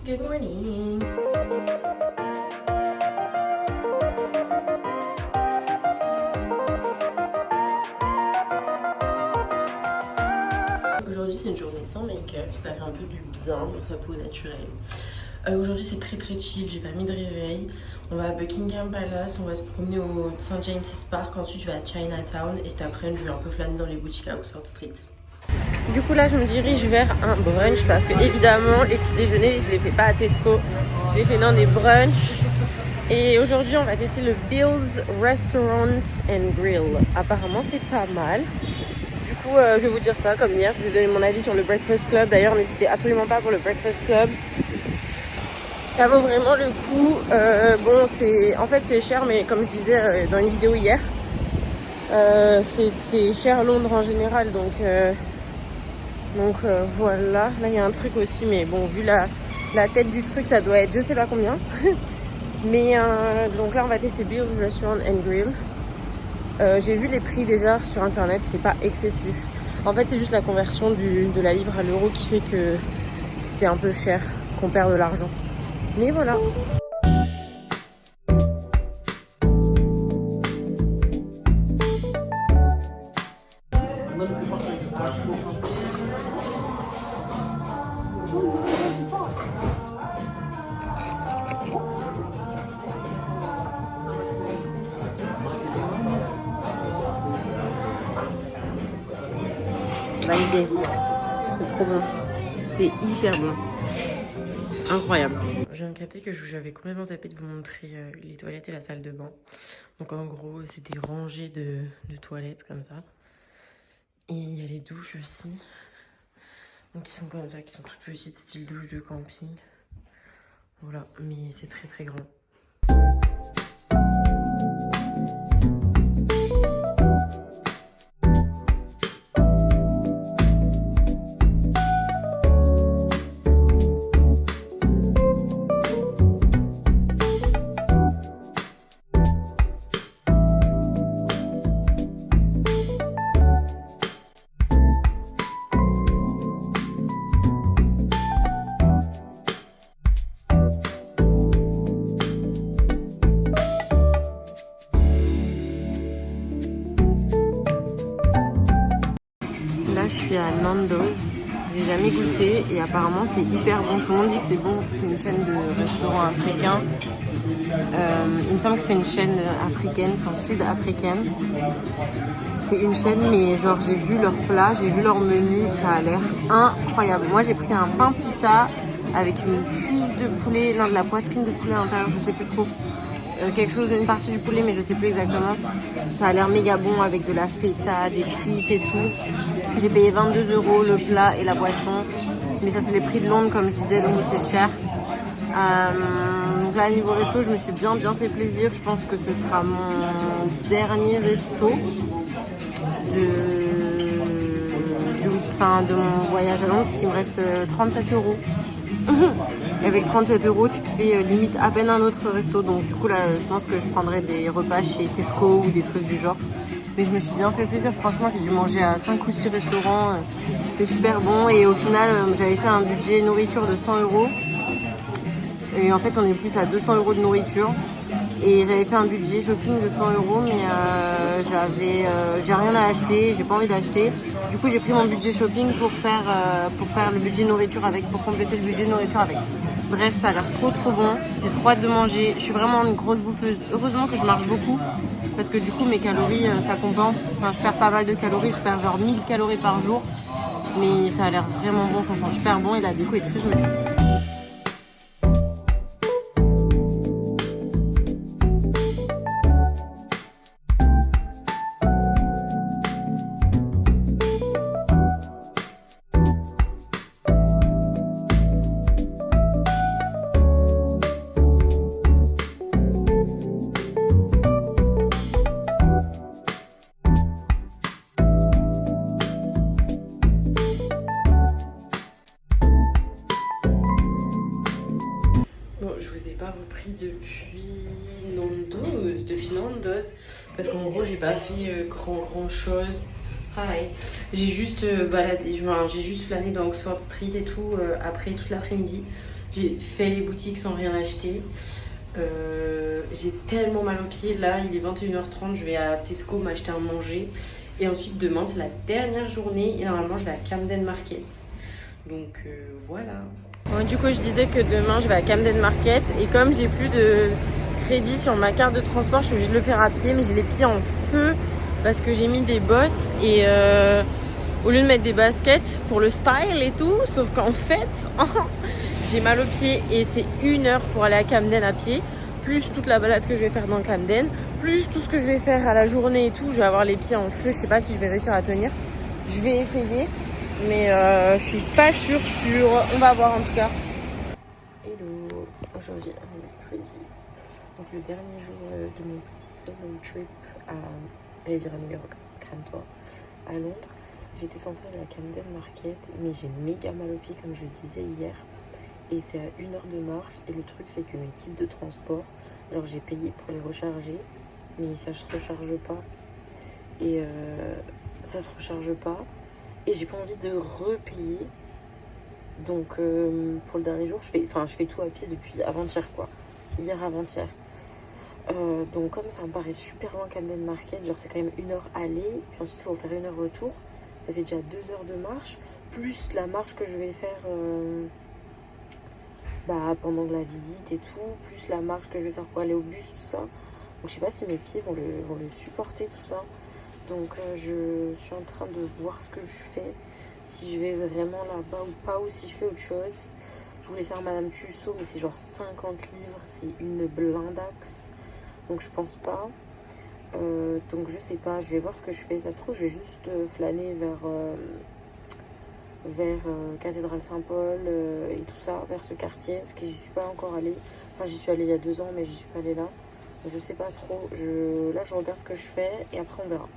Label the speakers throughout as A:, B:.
A: Good morning. Aujourd'hui c'est une journée sans make-up, ça fait un peu du bien dans sa peau naturelle. Aujourd'hui c'est très chill, j'ai pas mis de réveil. On va à Buckingham Palace, on va se promener au St James's Park, ensuite je vais à Chinatown et cet après-midi je vais un peu flâner dans les boutiques à Oxford Street. Du coup là je me dirige vers un brunch parce que évidemment les petits déjeuners je les fais pas à Tesco, je les fais dans des brunchs. Et aujourd'hui on va tester le Bill's Restaurant and Grill. Apparemment c'est pas mal. Du coup je vais vous dire ça comme hier, je vous ai donné mon avis sur le Breakfast Club. D'ailleurs n'hésitez absolument pas pour le Breakfast Club. Ça vaut vraiment le coup. Bon en fait c'est cher mais comme je disais dans une vidéo hier, c'est cher à Londres en général donc voilà, là il y a un truc aussi, mais bon, vu la tête du truc, ça doit être je sais pas combien. Mais donc là, on va tester Bill's Restaurant and Grill. J'ai vu les prix déjà sur internet, c'est pas excessif. En fait, c'est juste la conversion de la livre à l'euro qui fait que c'est un peu cher, qu'on perd de l'argent. Mais voilà. Validé. C'est trop bon. C'est hyper bon. Incroyable. Je viens de capter que j'avais complètement zappé de vous montrer les toilettes et la salle de bain. Donc en gros, c'est des rangées de toilettes comme ça. Et il y a les douches aussi. Donc qui sont comme ça, qui sont toutes petites, style douche de camping. Voilà, mais c'est très grand. Je suis à Nando's, j'ai jamais goûté et apparemment c'est hyper bon, tout le monde dit que c'est bon, c'est une chaîne de restaurants africains. Il me semble que c'est une chaîne africaine, enfin sud-africaine. C'est une chaîne mais genre j'ai vu leur plat, j'ai vu leur menu, ça a l'air incroyable. Moi j'ai pris un pain pita avec une cuisse de poulet, non de la poitrine de poulet à l'intérieur, je sais plus trop. Quelque chose, une partie du poulet mais je sais plus exactement. Ça a l'air méga bon avec de la feta, des frites et tout. J'ai payé 22 € le plat et la boisson. Mais ça c'est les prix de Londres comme je disais, donc c'est cher. Donc là niveau resto je me suis bien fait plaisir. Je pense que ce sera mon dernier resto de mon voyage à Londres parce qu'il me reste 37 €. Et avec 37 € tu te fais limite à peine un autre resto. Donc du coup là je pense que je prendrai des repas chez Tesco ou des trucs du genre. Mais je me suis bien fait plaisir, franchement j'ai dû manger à 5 ou 6 restaurants, c'était super bon et au final j'avais fait un budget nourriture de 100 €. Et en fait on est plus à 200 € de nourriture. Et j'avais fait un budget shopping de 100 € mais j'ai rien à acheter, j'ai pas envie d'acheter. Du coup j'ai pris mon budget shopping pour faire le budget nourriture pour compléter le budget nourriture avec. Bref, ça a l'air trop bon, j'ai trop hâte de manger, je suis vraiment une grosse bouffeuse. Heureusement que je marche beaucoup parce que du coup mes calories ça compense. Enfin je perds pas mal de calories, je perds genre 1000 calories par jour. Mais ça a l'air vraiment bon, ça sent super bon et la déco est très jolie. Depuis Nando's parce qu'en gros j'ai pas fait grand chose. travail. J'ai juste baladé, j'ai juste flâné dans Oxford Street et tout après toute l'après-midi. J'ai fait les boutiques sans rien acheter. J'ai tellement mal aux pieds. Là, il est 21h30, je vais à Tesco m'acheter à manger. Et ensuite, demain, c'est la dernière journée et normalement, je vais à Camden Market. Donc voilà. Bon, du coup, je disais que demain, je vais à Camden Market. Et comme j'ai plus de crédit sur ma carte de transport, je suis obligée de le faire à pied. Mais j'ai les pieds en feu parce que j'ai mis des bottes. Et au lieu de mettre des baskets pour le style et tout, sauf qu'en fait, j'ai mal aux pieds. Et c'est 1 heure pour aller à Camden à pied. Plus toute la balade que je vais faire dans Camden. Plus tout ce que je vais faire à la journée et tout. Je vais avoir les pieds en feu. Je sais pas si je vais réussir à tenir. Je vais essayer. Mais je suis pas sûre. On va voir en tout cas. Hello, aujourd'hui on est mercredi. Donc le dernier jour de mon petit solo trip à New York, calme-toi, à Londres. J'étais censée aller à Camden Market, mais j'ai méga mal aux pieds comme je le disais hier. Et c'est à 1 heure de marche. Et le truc c'est que mes titres de transport, genre j'ai payé pour les recharger, mais ça se recharge pas. Et ça se recharge pas. Et j'ai pas envie de repayer. Donc pour le dernier jour, je fais tout à pied depuis avant-hier quoi. Hier avant-hier. Donc comme ça me paraît super loin Camden Market, genre c'est quand même 1 heure aller, puis ensuite il faut faire 1 heure retour. Ça fait déjà 2 heures de marche, plus la marche que je vais faire pendant la visite et tout, plus la marche que je vais faire pour aller au bus, tout ça. Donc je sais pas si mes pieds vont le supporter tout ça. Donc je suis en train de voir ce que je fais, si je vais vraiment là-bas ou pas, ou si je fais autre chose. Je voulais faire Madame Tussaud, mais c'est genre 50 livres, c'est une blindax. Donc je pense pas. Donc je sais pas, je vais voir ce que je fais. Ça se trouve, je vais juste flâner vers Cathédrale Saint-Paul et tout ça, vers ce quartier, parce que j'y suis pas encore allée. Enfin, j'y suis allée il y a 2 ans, mais j'y suis pas allée là. Donc, je sais pas trop. Là, je regarde ce que je fais et après, on verra.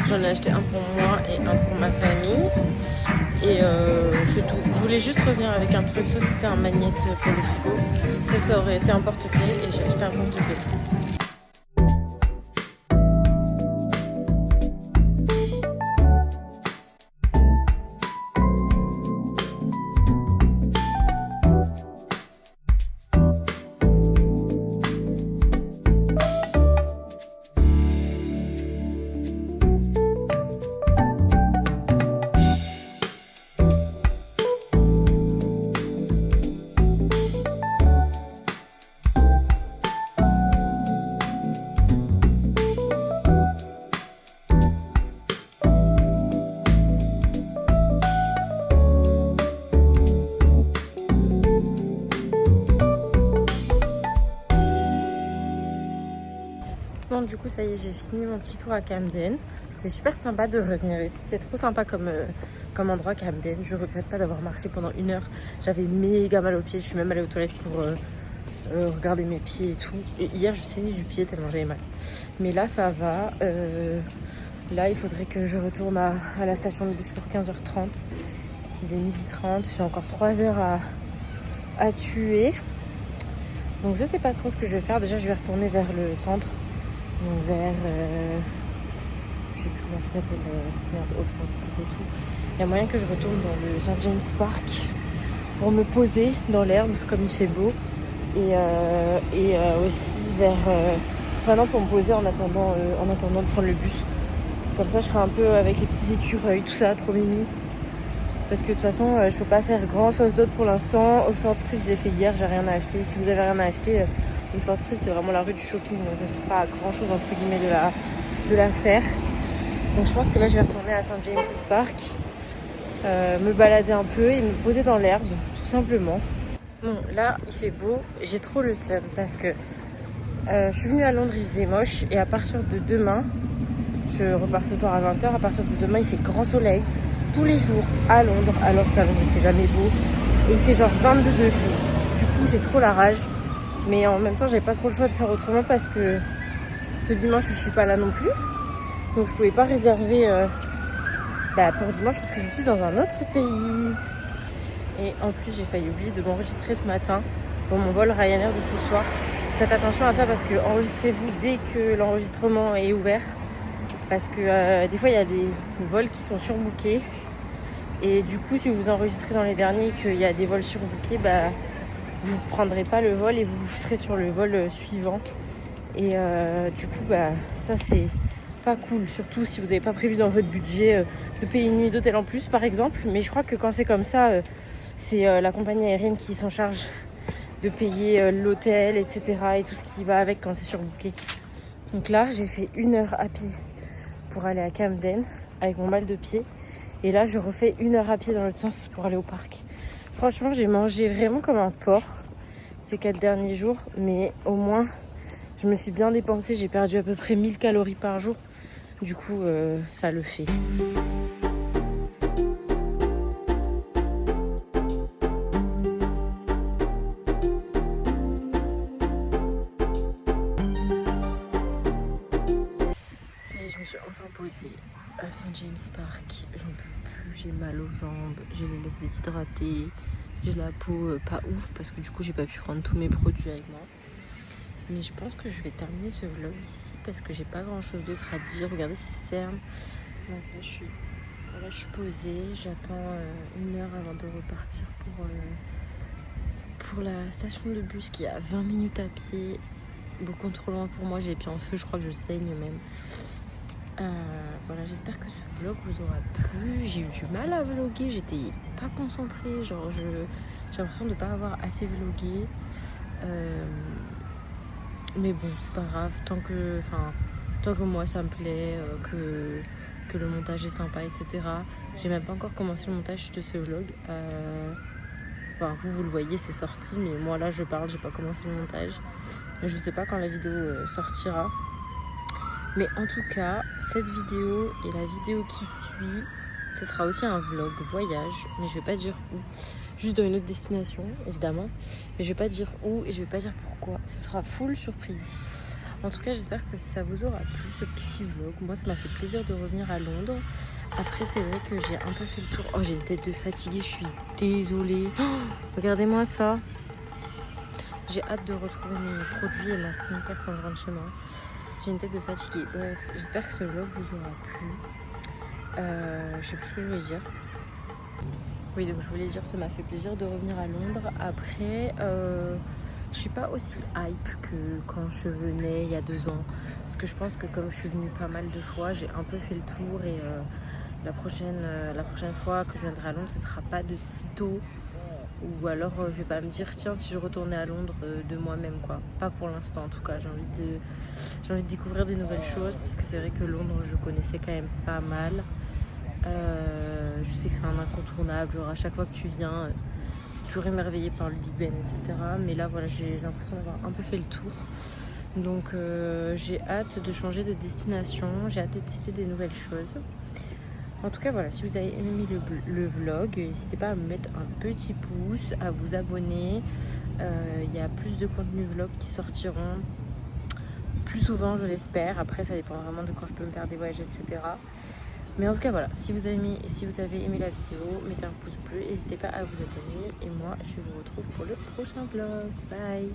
A: J'en ai acheté un pour moi et un pour ma famille. Et c'est tout. Je voulais juste revenir avec un truc. Ça, c'était un magnète pour le frigo. Ça aurait été un porte-clés et j'ai acheté un porte-clés. Bon, du coup, ça y est, j'ai fini mon petit tour à Camden. C'était super sympa de revenir ici. C'est trop sympa comme endroit, Camden. Je regrette pas d'avoir marché pendant 1 heure. J'avais méga mal aux pieds. Je suis même allée aux toilettes pour regarder mes pieds et tout. Et hier, je saignais du pied tellement j'avais mal. Mais là, ça va. Là, il faudrait que je retourne à la station de bus pour 15h30. Il est 12h30. J'ai encore 3 heures à tuer. Donc, je sais pas trop ce que je vais faire. Déjà, je vais retourner vers le centre. Vers je sais plus comment ça s'appelle, Oxford Street et tout. Il y a moyen que je retourne dans le St James Park pour me poser dans l'herbe comme il fait beau. Et aussi vers... non, pour me poser en attendant de prendre le bus. Comme ça je serai un peu avec les petits écureuils, tout ça, trop mimi. Parce que de toute façon je peux pas faire grand chose d'autre pour l'instant. Oxford Street je l'ai fait hier, j'ai rien à acheter. Si vous avez rien à acheter, Oxford Street c'est vraiment la rue du shopping. Donc ça sert pas à grand chose entre guillemets de la faire. Donc je pense que là je vais retourner à St James's Park. Me balader un peu et me poser dans l'herbe, tout simplement. Bon, là, il fait beau. J'ai trop le seum parce que je suis venue à Londres, il faisait moche. Et à partir de demain, je repars ce soir à 20h. À partir de demain, il fait grand soleil tous les jours à Londres. Alors qu'à Londres, il fait jamais beau. Et il fait genre 22 degrés. Du coup, j'ai trop la rage. Mais en même temps, j'avais pas trop le choix de faire autrement parce que ce dimanche, je suis pas là non plus. Donc, je pouvais pas réserver... pour dimanche parce que je suis dans un autre pays. Et en plus j'ai failli oublier de m'enregistrer ce matin pour mon vol Ryanair de ce soir. Faites attention à ça parce que enregistrez-vous dès que l'enregistrement est ouvert. Parce que des fois il y a des vols qui sont surbookés. Et du coup si vous enregistrez dans les derniers et qu'il y a des vols surbookés, vous ne prendrez pas le vol et vous serez sur le vol suivant. Et du coup ça c'est pas cool, surtout si vous n'avez pas prévu dans votre budget de payer une nuit d'hôtel en plus par exemple. Mais je crois que quand c'est comme ça, c'est la compagnie aérienne qui s'en charge de payer l'hôtel, etc. et tout ce qui va avec quand c'est surbooké. Donc là, j'ai fait 1 heure à pied pour aller à Camden avec mon mal de pied. Et là, je refais 1 heure à pied dans l'autre sens pour aller au parc. Franchement, j'ai mangé vraiment comme un porc ces 4 derniers jours. Mais au moins, je me suis bien dépensée. J'ai perdu à peu près 1000 calories par jour. Du coup, ça le fait. Ça y est, je me suis enfin posée à St James Park. J'en peux plus, j'ai mal aux jambes, j'ai les lèvres déshydratées, j'ai la peau pas ouf parce que du coup, j'ai pas pu prendre tous mes produits avec moi. Mais je pense que je vais terminer ce vlog ici parce que j'ai pas grand chose d'autre à dire. Regardez, c'est cerne. Donc là, je suis posée. J'attends 1 heure avant de repartir pour la station de bus qui est à 20 minutes à pied. Beaucoup trop loin pour moi. J'ai les pieds en feu. Je crois que je saigne même. Voilà, j'espère que ce vlog vous aura plu. J'ai eu du mal à vlogger. J'étais pas concentrée. Genre, j'ai l'impression de pas avoir assez vlogué. Mais bon, c'est pas grave, tant que moi ça me plaît, que le montage est sympa, etc. J'ai même pas encore commencé le montage de ce vlog. Vous le voyez, c'est sorti, mais moi là je parle, j'ai pas commencé le montage. Je sais pas quand la vidéo sortira. Mais en tout cas, cette vidéo et la vidéo qui suit, ce sera aussi un vlog voyage, mais je vais pas dire où. Juste dans une autre destination, évidemment. Mais je vais pas dire où et je vais pas dire pourquoi. Ce sera full surprise. En tout cas, j'espère que ça vous aura plu, ce petit vlog. Moi, ça m'a fait plaisir de revenir à Londres. Après, c'est vrai que j'ai un peu fait le tour. Oh, j'ai une tête de fatiguée, je suis désolée. Oh, regardez-moi ça. J'ai hâte de retrouver mes produits et ma skincare quand je rentre chez moi. J'ai une tête de fatiguée. Bref, j'espère que ce vlog vous aura plu. Je sais plus ce que je voulais dire. Oui, donc je voulais dire, ça m'a fait plaisir de revenir à Londres. Après, je suis pas aussi hype que quand je venais il y a 2 ans. Parce que je pense que comme je suis venue pas mal de fois, j'ai un peu fait le tour. Et la prochaine fois que je viendrai à Londres, ce sera pas de sitôt. Ou alors je vais pas me dire, tiens, si je retournais à Londres de moi-même, quoi. Pas pour l'instant en tout cas. J'ai envie de découvrir des nouvelles choses. Parce que c'est vrai que Londres, je connaissais quand même pas mal. Je sais que c'est un incontournable, genre à chaque fois que tu viens, t'es toujours émerveillé par le Big Ben, etc. Mais là, voilà, j'ai l'impression d'avoir un peu fait le tour. Donc j'ai hâte de changer de destination, j'ai hâte de tester des nouvelles choses. En tout cas, voilà, si vous avez aimé le vlog, n'hésitez pas à me mettre un petit pouce, à vous abonner. Il y a plus de contenus vlog qui sortiront plus souvent, je l'espère. Après, ça dépend vraiment de quand je peux me faire des voyages, etc. Mais en tout cas, voilà, si vous avez aimé la vidéo, mettez un pouce bleu, n'hésitez pas à vous abonner. Et moi, je vous retrouve pour le prochain vlog. Bye!